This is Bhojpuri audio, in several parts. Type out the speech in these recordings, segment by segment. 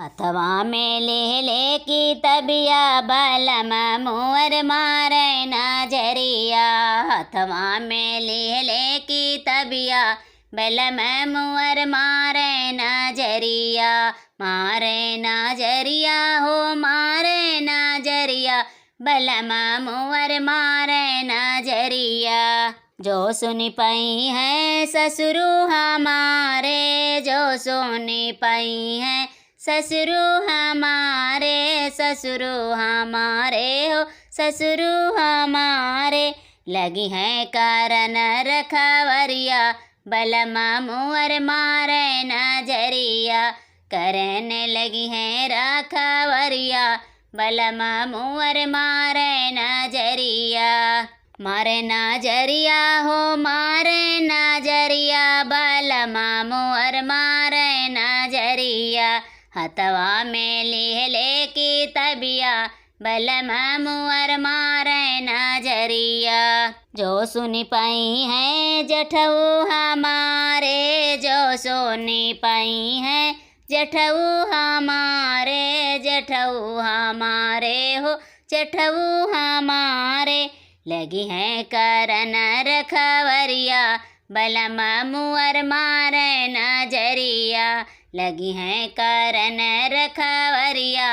हथवा में ले की तबिया बलम मुअर मारे नजरिया। हथवा में ले की तबिया बलम मुअर मारे नजरिया। मारे नजरिया हो मारे नजरिया बलम मुअर मारे नजरिया। जो सुनी पाई है ससुरु हमारे, जो सुनी पाई है ससुरु हमारे, ससुरु हमारे हो ससुरु हमारे। लगी है करन रखवरिया बलम मुअर मारे नजरिया। करने लगी है रखवरिया बलम मुअर मारे नजरिया। मारे नजरिया हो मारे नजरिया बलम मुअर मारे नजरिया। हथवा में ले की तबिया बलम मुअर मारे नजरिया। जो सुनी पाई है जठऊ हमारे, जो सुनी पाई है जठऊ हमारे, जठऊ हमारे हो जठऊ हमारे। लगी है करन रखवरिया बलम मुअर मारे नजरिया। लगी है करन रखवरिया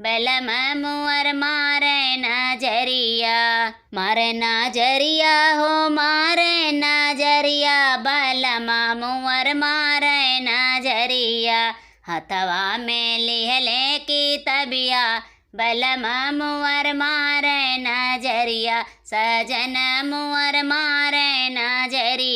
बलम मुअर मारे नजरिया। मारे नजरिया हो मारे नजरिया बलम मुअर मारे नजरिया। हथवा में ले की तबिया बलम मुअर मारे नजरिया। सजन मुअर मारे नजरिया।